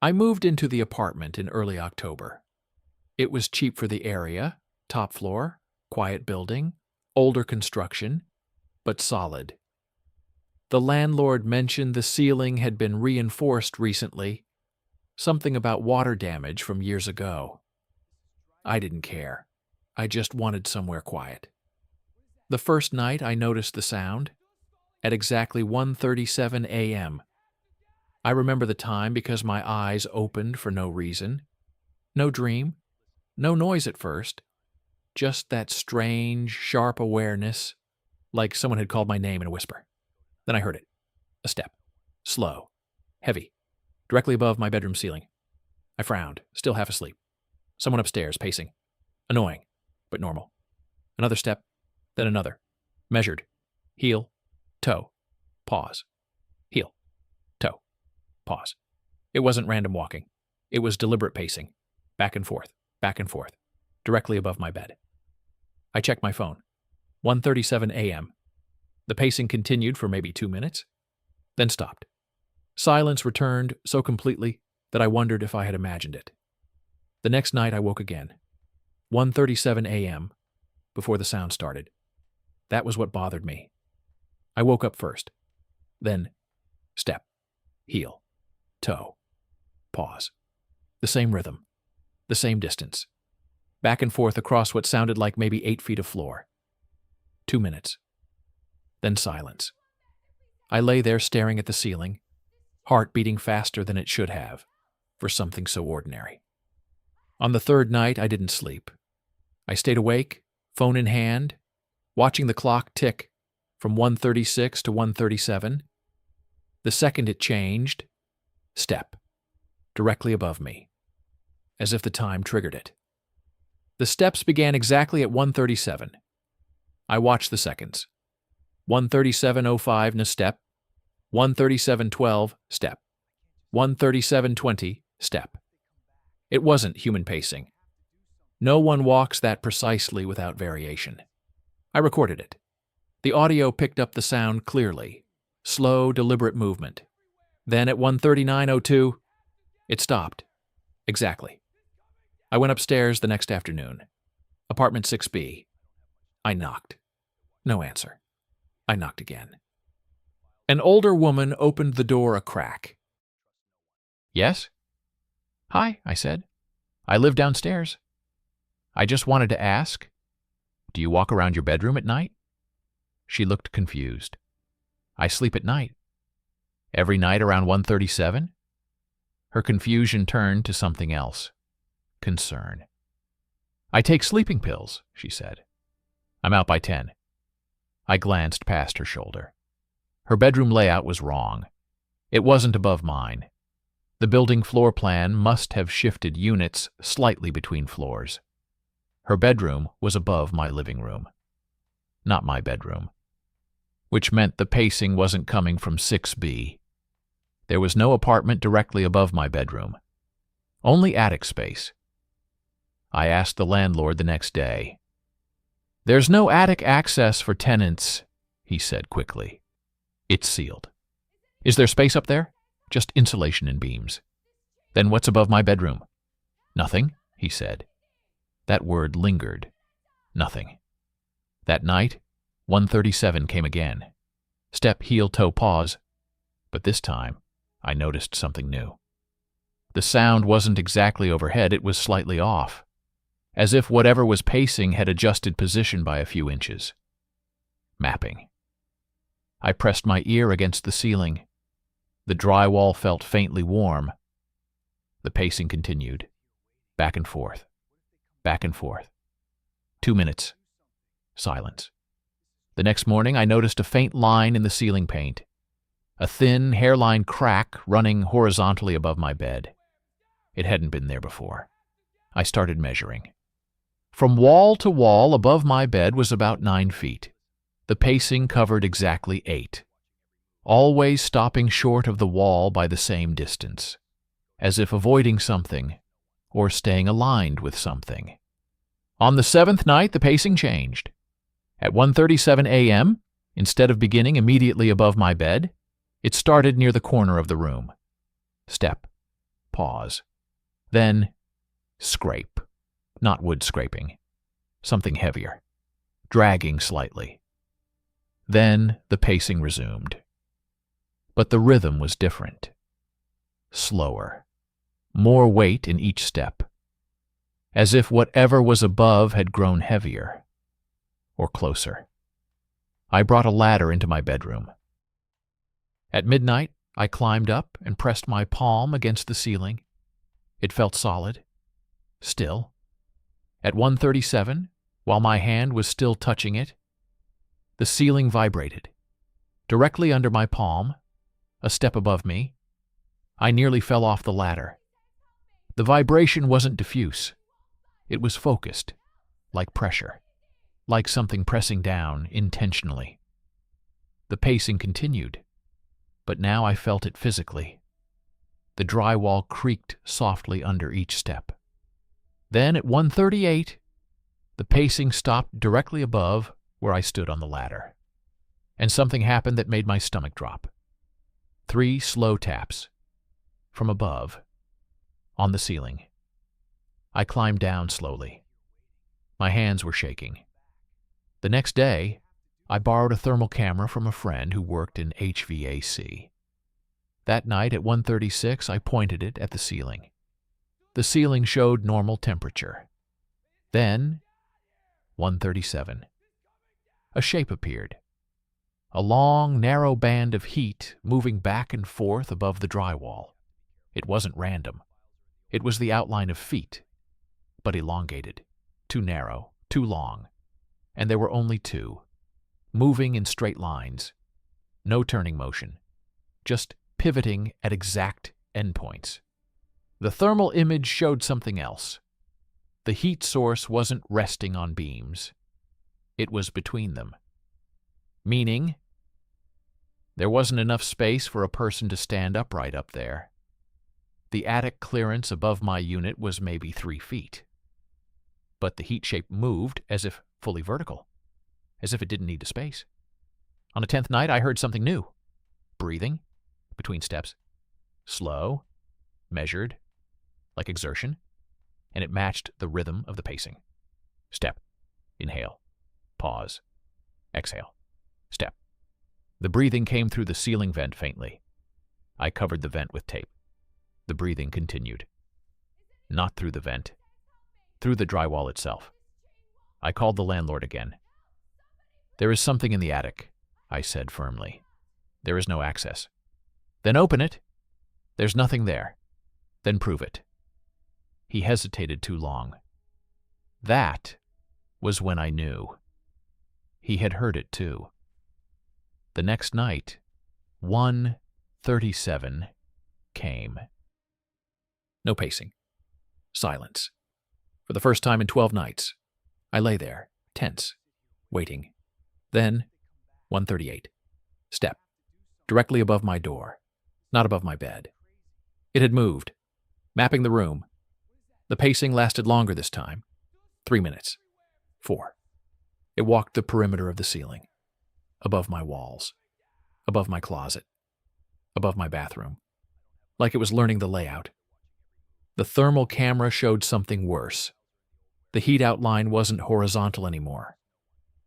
I moved into the apartment in early October. It was cheap for the area, top floor, quiet building, older construction, but solid. The landlord mentioned the ceiling had been reinforced recently, something about water damage from years ago. I didn't care. I just wanted somewhere quiet. The first night I noticed the sound, at exactly 1:37 a.m. I remember the time because my eyes opened for no reason. No dream, no noise at first, just that strange, sharp awareness, like someone had called my name in a whisper. Then I heard it. A step. Slow. Heavy. Directly above my bedroom ceiling. I frowned, still half asleep. Someone upstairs, pacing. Annoying, but normal. Another step, then another. Measured. Heel. Toe. Pause. Heel. Toe. Pause. It wasn't random walking. It was deliberate pacing. Back and forth. Back and forth. Directly above my bed. I checked my phone. 1:37 a.m. The pacing continued for maybe 2 minutes, then stopped. Silence returned so completely that I wondered if I had imagined it. The next night I woke again. 1:37 a.m. before the sound started. That was what bothered me. I woke up first. Then, step, heel, toe, pause. The same rhythm. The same distance. Back and forth across what sounded like maybe 8 feet of floor. 2 minutes. Then silence. I lay there staring at the ceiling, heart beating faster than it should have, for something so ordinary. On the third night, I didn't sleep. I stayed awake, phone in hand, watching the clock tick from 1:36 to 1:37. The second it changed, step, directly above me, as if the time triggered it. The steps began exactly at 1:37. I watched the seconds. 1:37:05 step, 1:37:12 step, 1:37:20 step. It wasn't human pacing. No one walks that precisely without variation. I recorded it. The audio picked up the sound clearly. Slow, deliberate movement. Then at 1:39:02, it stopped. Exactly. I went upstairs the next afternoon. Apartment 6B. I knocked. No answer. I knocked again. An older woman opened the door a crack. "Yes?" "Hi," I said. "I live downstairs. I just wanted to ask, do you walk around your bedroom at night?" She looked confused. "I sleep at night." "Every night around 1:37? Her confusion turned to something else. Concern. "I take sleeping pills," she said. "I'm out by 10. I glanced past her shoulder. Her bedroom layout was wrong. It wasn't above mine. The building floor plan must have shifted units slightly between floors. Her bedroom was above my living room. Not my bedroom. Which meant the pacing wasn't coming from 6B. There was no apartment directly above my bedroom. Only attic space. I asked the landlord the next day. "There's no attic access for tenants," he said quickly. "It's sealed." "Is there space up there?" "Just insulation and beams." "Then what's above my bedroom?" "Nothing," he said. That word lingered. Nothing. That night, 1:37 came again. Step, heel, toe, pause. But this time, I noticed something new. The sound wasn't exactly overhead, it was slightly off, as if whatever was pacing had adjusted position by a few inches. Mapping. I pressed my ear against the ceiling. The drywall felt faintly warm. The pacing continued. Back and forth. Back and forth. 2 minutes. Silence. The next morning, I noticed a faint line in the ceiling paint. A thin, hairline crack running horizontally above my bed. It hadn't been there before. I started measuring. From wall to wall above my bed was about 9 feet. The pacing covered exactly 8. Always stopping short of the wall by the same distance, as if avoiding something or staying aligned with something. On the 7th night, the pacing changed. At 1:37 a.m., instead of beginning immediately above my bed, it started near the corner of the room. Step, Pause. Then, scrape. Not wood scraping. Something heavier. Dragging slightly. Then the pacing resumed. But the rhythm was different. Slower. More weight in each step. As if whatever was above had grown heavier. Or closer. I brought a ladder into my bedroom. At midnight, I climbed up and pressed my palm against the ceiling. It felt solid. Still. At 1:37, while my hand was still touching it, the ceiling vibrated. Directly under my palm, a step above me, I nearly fell off the ladder. The vibration wasn't diffuse. It was focused, like pressure, like something pressing down intentionally. The pacing continued, but now I felt it physically. The drywall creaked softly under each step. Then at 1:38, the pacing stopped directly above where I stood on the ladder. And something happened that made my stomach drop. 3 slow taps, from above, on the ceiling. I climbed down slowly. My hands were shaking. The next day, I borrowed a thermal camera from a friend who worked in HVAC. That night at 1:36, I pointed it at the ceiling. The ceiling showed normal temperature. Then, 1:37, a shape appeared. A long, narrow band of heat moving back and forth above the drywall. It wasn't random. It was the outline of feet, but elongated, too narrow, too long, and there were only 2, moving in straight lines. No turning motion, just pivoting at exact endpoints. The thermal image showed something else. The heat source wasn't resting on beams. It was between them. Meaning, there wasn't enough space for a person to stand upright up there. The attic clearance above my unit was maybe 3 feet. But the heat shape moved as if fully vertical, as if it didn't need the space. On the 10th night, I heard something new. Breathing, between steps, slow, measured, like exertion, and it matched the rhythm of the pacing. Step, inhale, pause, exhale, step. The breathing came through the ceiling vent faintly. I covered the vent with tape. The breathing continued. Not through the vent, through the drywall itself. I called the landlord again. "There is something in the attic," I said firmly. "There is no access." "Then open it." "There's nothing there." "Then prove it." He hesitated too long. That was when I knew. He had heard it too. The next night, 1:37 came. No pacing. Silence. For the first time in 12 nights, I lay there, tense, waiting. Then, 1:38. Step. Directly above my door, not above my bed. It had moved, mapping the room. The pacing lasted longer this time. 3 minutes. 4. It walked the perimeter of the ceiling. Above my walls. Above my closet. Above my bathroom. Like it was learning the layout. The thermal camera showed something worse. The heat outline wasn't horizontal anymore.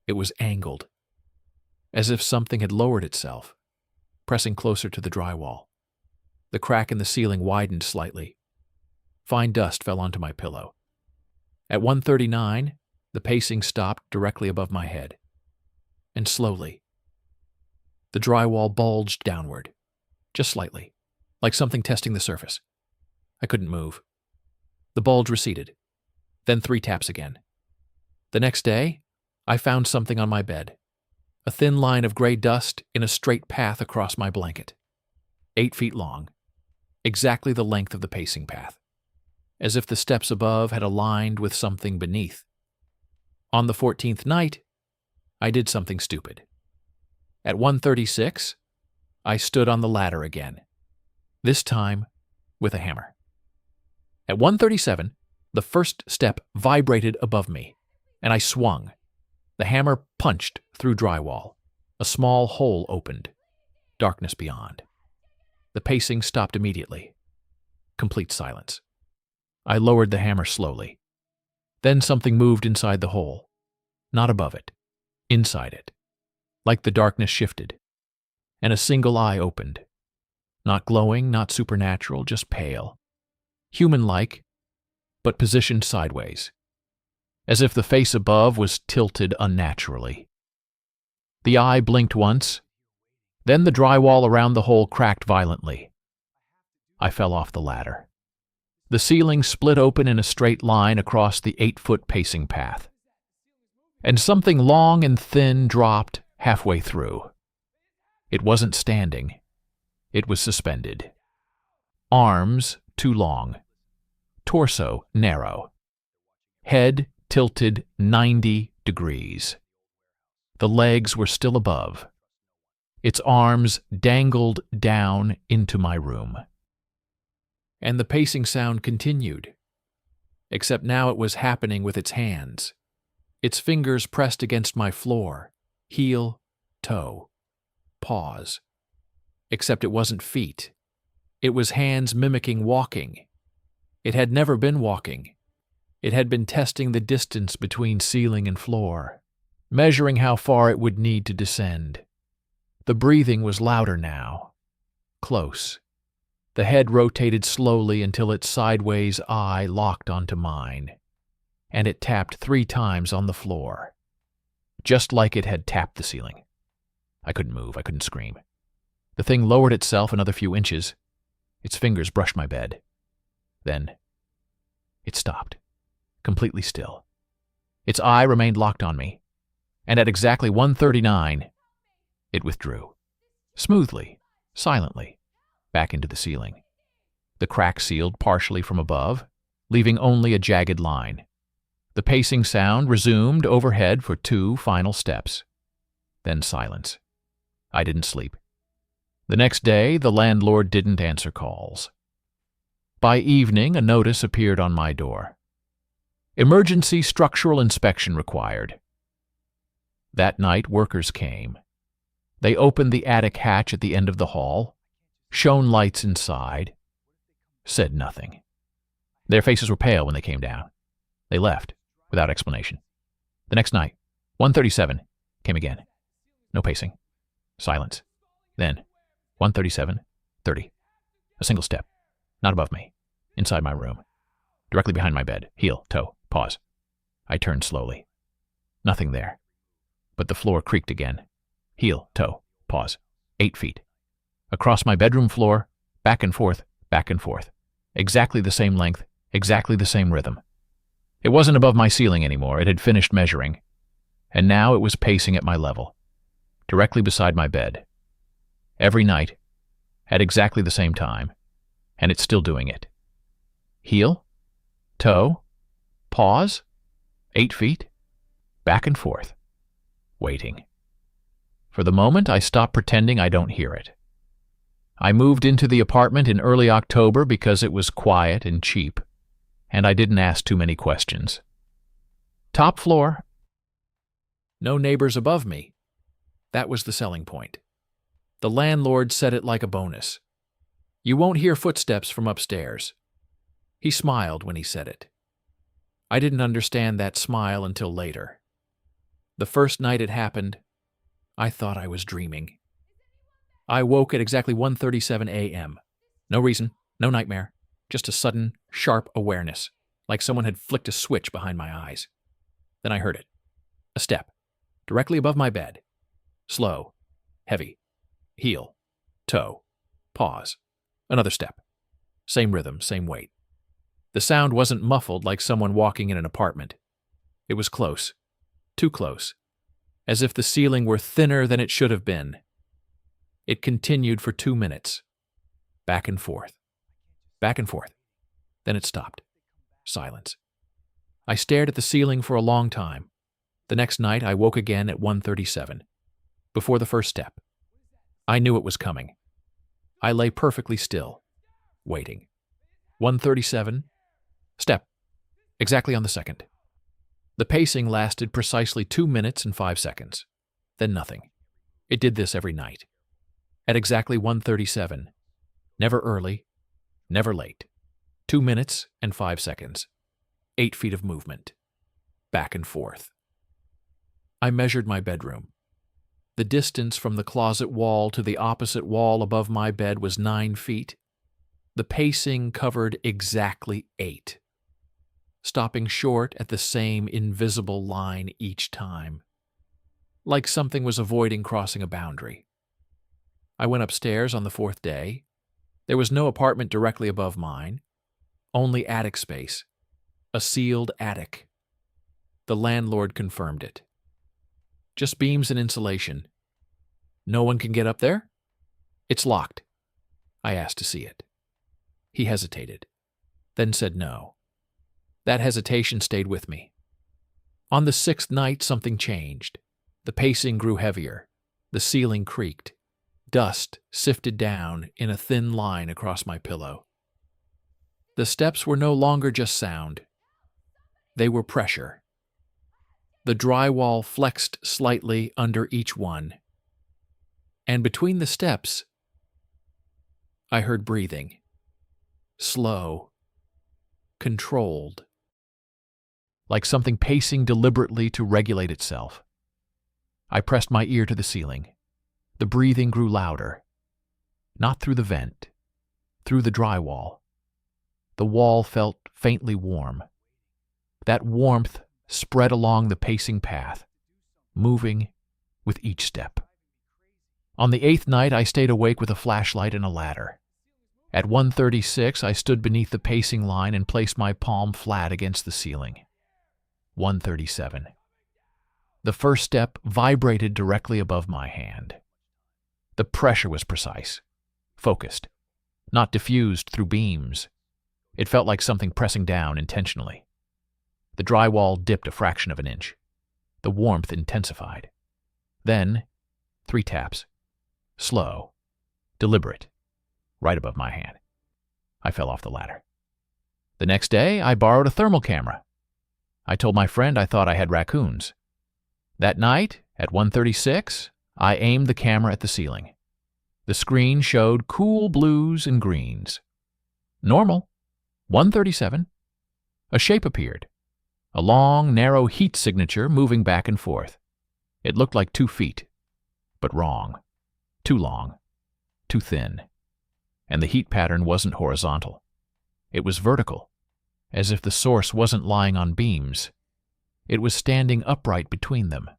It was angled. As if something had lowered itself, pressing closer to the drywall. The crack in the ceiling widened slightly. Fine dust fell onto my pillow. At 1:39, the pacing stopped directly above my head. And slowly, the drywall bulged downward, just slightly, like something testing the surface. I couldn't move. The bulge receded. Then 3 taps again. The next day, I found something on my bed. A thin line of gray dust in a straight path across my blanket. 8 feet long. Exactly the length of the pacing path. As if the steps above had aligned with something beneath. On the 14th night, I did something stupid. At 1:36, I stood on the ladder again. This time, with a hammer. At 1:37, the first step vibrated above me, and I swung. The hammer punched through drywall. A small hole opened. Darkness beyond. The pacing stopped immediately. Complete silence. I lowered the hammer slowly. Then something moved inside the hole. Not above it. Inside it. Like the darkness shifted. And a single eye opened. Not glowing, not supernatural, just pale. Human-like, but positioned sideways. As if the face above was tilted unnaturally. The eye blinked once. Then the drywall around the hole cracked violently. I fell off the ladder. The ceiling split open in a straight line across the 8-foot pacing path. And something long and thin dropped halfway through. It wasn't standing. It was suspended. Arms too long. Torso narrow. Head tilted 90 degrees. The legs were still above. Its arms dangled down into my room. And the pacing sound continued. Except now it was happening with its hands. Its fingers pressed against my floor. Heel, toe. Pause. Except it wasn't feet. It was hands mimicking walking. It had never been walking. It had been testing the distance between ceiling and floor, measuring how far it would need to descend. The breathing was louder now. Close. The head rotated slowly until its sideways eye locked onto mine, and it tapped 3 times on the floor, just like it had tapped the ceiling. I couldn't move, I couldn't scream. The thing lowered itself another few inches. Its fingers brushed my bed. Then it stopped, completely still. Its eye remained locked on me, and at exactly 1:39, it withdrew, smoothly, silently, back into the ceiling. The crack sealed partially from above, leaving only a jagged line. The pacing sound resumed overhead for 2 final steps. Then silence. I didn't sleep. The next day, the landlord didn't answer calls. By evening, a notice appeared on my door. Emergency structural inspection required. That night, workers came. They opened the attic hatch at the end of the hall, shone lights inside, said nothing. Their faces were pale when they came down. They left, without explanation. The next night, 1:37, came again. No pacing. Silence. Then, 1:37:30. A single step. Not above me. Inside my room. Directly behind my bed. Heel, toe, pause. I turned slowly. Nothing there. But the floor creaked again. Heel, toe, pause. 8 feet. Across my bedroom floor, back and forth, back and forth. Exactly the same length, exactly the same rhythm. It wasn't above my ceiling anymore. It had finished measuring. And now it was pacing at my level, directly beside my bed. Every night, at exactly the same time, and it's still doing it. Heel, toe, pause, 8 feet, back and forth, waiting. For the moment, I stopped pretending I don't hear it. I moved into the apartment in early October because it was quiet and cheap, and I didn't ask too many questions. Top floor. No neighbors above me. That was the selling point. The landlord said it like a bonus. You won't hear footsteps from upstairs. He smiled when he said it. I didn't understand that smile until later. The first night it happened, I thought I was dreaming. I woke at exactly 1:37 a.m. No reason, no nightmare, just a sudden, sharp awareness, like someone had flicked a switch behind my eyes. Then I heard it. A step, directly above my bed. Slow, heavy, heel, toe, pause. Another step. Same rhythm, same weight. The sound wasn't muffled like someone walking in an apartment. It was close, too close, as if the ceiling were thinner than it should have been. It continued for 2 minutes. Back and forth. Back and forth. Then it stopped. Silence. I stared at the ceiling for a long time. The next night I woke again at 1:37, before the first step. I knew it was coming. I lay perfectly still, waiting. 1:37, step, exactly on the second. The pacing lasted precisely 2 minutes and 5 seconds. Then nothing. It did this every night. At exactly 1:37, never early, never late. 2 minutes and 5 seconds. 8 feet of movement. Back and forth. I measured my bedroom. The distance from the closet wall to the opposite wall above my bed was 9 feet. The pacing covered exactly 8, stopping short at the same invisible line each time, like something was avoiding crossing a boundary. I went upstairs on the 4th day. There was no apartment directly above mine, only attic space, a sealed attic. The landlord confirmed it. Just beams and insulation. No one can get up there? It's locked. I asked to see it. He hesitated, then said no. That hesitation stayed with me. On the 6th night, something changed. The pacing grew heavier. The ceiling creaked. Dust sifted down in a thin line across my pillow. The steps were no longer just sound. They were pressure. The drywall flexed slightly under each one. And between the steps, I heard breathing. Slow. Controlled. Like something pacing deliberately to regulate itself. I pressed my ear to the ceiling. The breathing grew louder. Not through the vent, through the drywall. The wall felt faintly warm. That warmth spread along the pacing path, moving with each step. On the 8th night, I stayed awake with a flashlight and a ladder. At 1:36, I stood beneath the pacing line and placed my palm flat against the ceiling. 1:37. The first step vibrated directly above my hand. The pressure was precise, focused, not diffused through beams. It felt like something pressing down intentionally. The drywall dipped a fraction of an inch. The warmth intensified. Then, 3 taps. Slow, deliberate, right above my hand. I fell off the ladder. The next day, I borrowed a thermal camera. I told my friend I thought I had raccoons. That night, at 1:36, I aimed the camera at the ceiling. The screen showed cool blues and greens. Normal. 1:37. A shape appeared. A long, narrow heat signature moving back and forth. It looked like 2 feet, but wrong. Too long. Too thin. And the heat pattern wasn't horizontal. It was vertical, as if the source wasn't lying on beams. It was standing upright between them.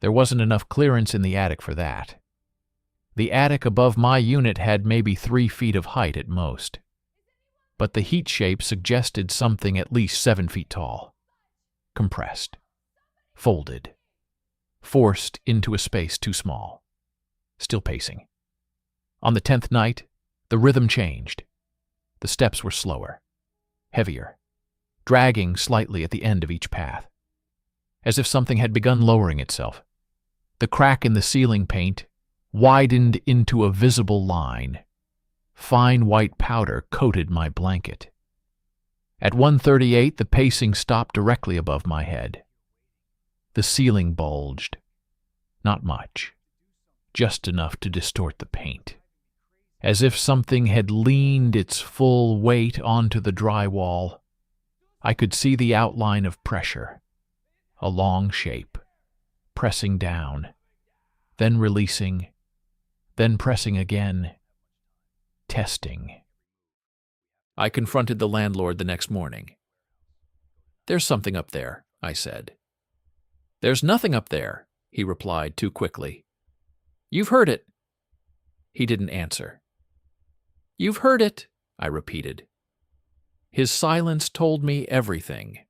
There wasn't enough clearance in the attic for that. The attic above my unit had maybe 3 feet of height at most. But the heat shape suggested something at least 7 feet tall. Compressed. Folded. Forced into a space too small. Still pacing. On the 10th night, the rhythm changed. The steps were slower. Heavier. Dragging slightly at the end of each path. As if something had begun lowering itself. The crack in the ceiling paint widened into a visible line. Fine white powder coated my blanket. At 1:38, the pacing stopped directly above my head. The ceiling bulged. Not much. Just enough to distort the paint. As if something had leaned its full weight onto the drywall. I could see the outline of pressure. A long shape. Pressing down. Then releasing. Then pressing again. Testing. I confronted the landlord the next morning. "There's something up there," I said. "There's nothing up there," he replied too quickly. "You've heard it." He didn't answer. "You've heard it," I repeated. His silence told me everything.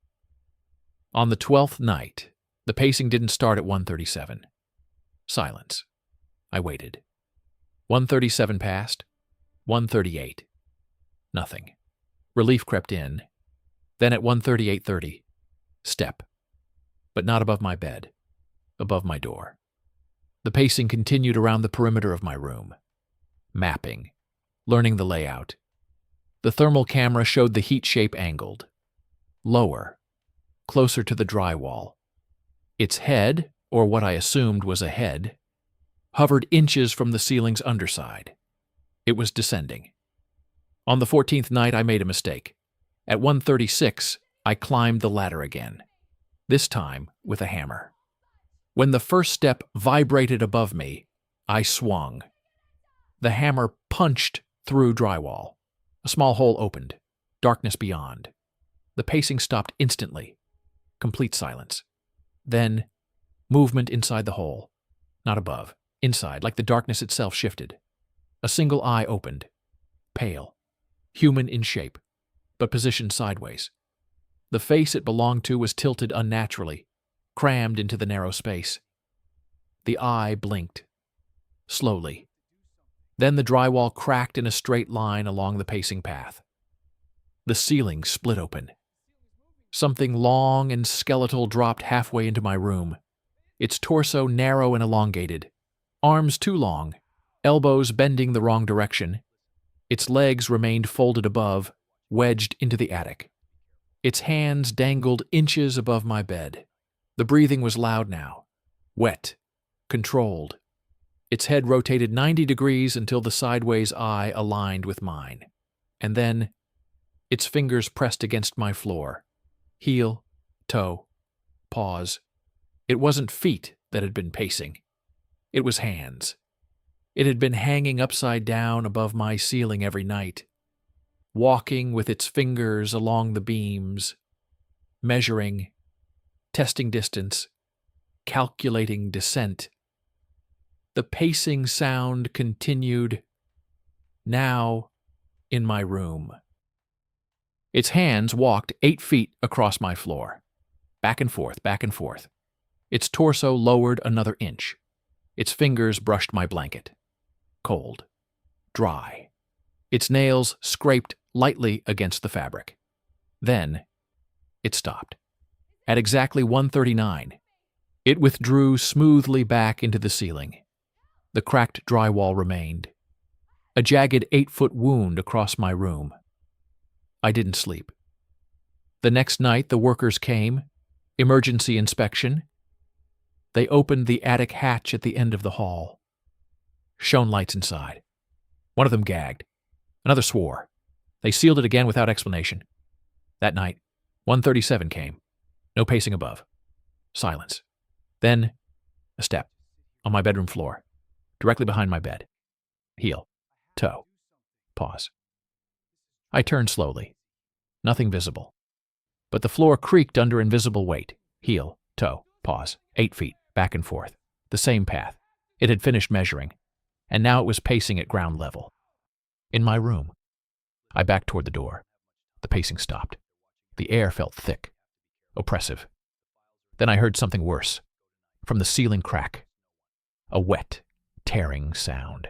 On the 12th night, the pacing didn't start at 1:37. Silence. I waited. 1:37 passed. 1:38. Nothing. Relief crept in. Then at 1:38:30, step. But not above my bed. Above my door. The pacing continued around the perimeter of my room. Mapping. Learning the layout. The thermal camera showed the heat shape angled. Lower. Closer to the drywall. Its head, or what I assumed was a head, hovered inches from the ceiling's underside. It was descending. On the 14th night, I made a mistake. At 1:36, I climbed the ladder again, this time with a hammer. When the first step vibrated above me, I swung. The hammer punched through drywall. A small hole opened, darkness beyond. The pacing stopped instantly. Complete silence. Then, movement inside the hole. Not above, inside, like the darkness itself shifted. A single eye opened. Pale. Human in shape, but positioned sideways. The face it belonged to was tilted unnaturally, crammed into the narrow space. The eye blinked. Slowly. Then the drywall cracked in a straight line along the pacing path. The ceiling split open. Something long and skeletal dropped halfway into my room, its torso narrow and elongated, arms too long, elbows bending the wrong direction. Its legs remained folded above, wedged into the attic. Its hands dangled inches above my bed. The breathing was loud now, wet, controlled. Its head rotated 90 degrees until the sideways eye aligned with mine. And then, its fingers pressed against my floor. Heel, toe, pause. It wasn't feet that had been pacing. It was hands. It had been hanging upside down above my ceiling every night, walking with its fingers along the beams, measuring, testing distance, calculating descent. The pacing sound continued, now in my room. Its hands walked 8 feet across my floor, back and forth, back and forth. Its torso lowered another inch. Its fingers brushed my blanket. Cold. Dry. Its nails scraped lightly against the fabric. Then, it stopped. At exactly 1:39, it withdrew smoothly back into the ceiling. The cracked drywall remained. A jagged 8-foot wound across my room. I didn't sleep. The next night, the workers came. Emergency inspection. They opened the attic hatch at the end of the hall. Shone lights inside. One of them gagged. Another swore. They sealed it again without explanation. That night, 1:37 came. No pacing above. Silence. Then, a step. On my bedroom floor. Directly behind my bed. Heel. Toe. Pause. I turned slowly. Nothing visible. But the floor creaked under invisible weight. Heel. Toe. Pause. 8 feet. Back and forth. The same path. It had finished measuring. And now it was pacing at ground level. In my room. I backed toward the door. The pacing stopped. The air felt thick. Oppressive. Then I heard something worse. From the ceiling crack. A wet, tearing sound.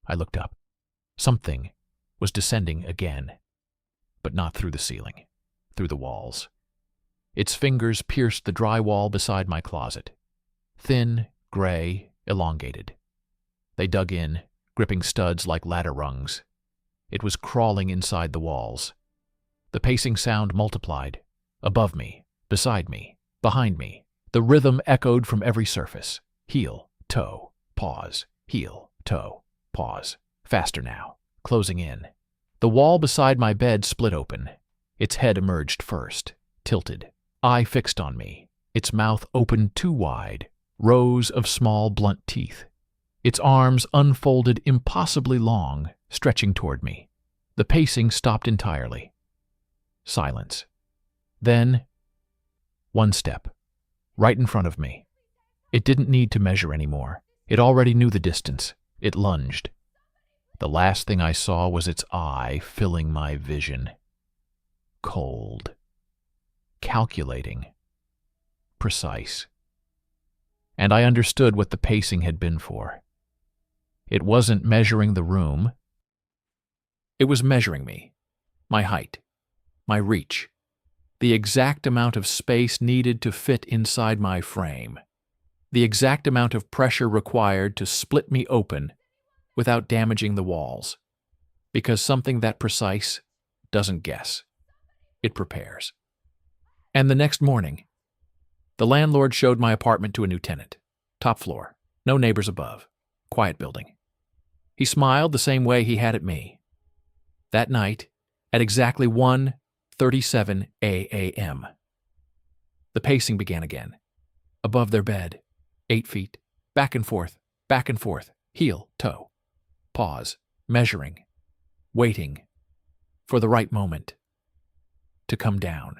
I looked up. Something was descending again. But not through the ceiling. Through the walls. Its fingers pierced the drywall beside my closet. Thin, gray, elongated. They dug in, gripping studs like ladder rungs. It was crawling inside the walls. The pacing sound multiplied. Above me, beside me, behind me. The rhythm echoed from every surface. Heel, toe, pause. Heel, toe, pause. Faster now, closing in. The wall beside my bed split open. Its head emerged first, tilted. Eye fixed on me. Its mouth opened too wide. Rows of small, blunt teeth. Its arms unfolded impossibly long, stretching toward me. The pacing stopped entirely. Silence. Then, one step, right in front of me. It didn't need to measure anymore. It already knew the distance. It lunged. The last thing I saw was its eye filling my vision. Cold. Calculating. Precise. And I understood what the pacing had been for. It wasn't measuring the room. It was measuring me, my height, my reach, the exact amount of space needed to fit inside my frame, the exact amount of pressure required to split me open without damaging the walls, because something that precise doesn't guess. It prepares. And the next morning, the landlord showed my apartment to a new tenant. Top floor, no neighbors above, quiet building. He smiled the same way he had at me. That night, at exactly 1:37 a.m., the pacing began again. Above their bed, 8 feet, back and forth, heel, toe. Pause, measuring, waiting for the right moment to come down.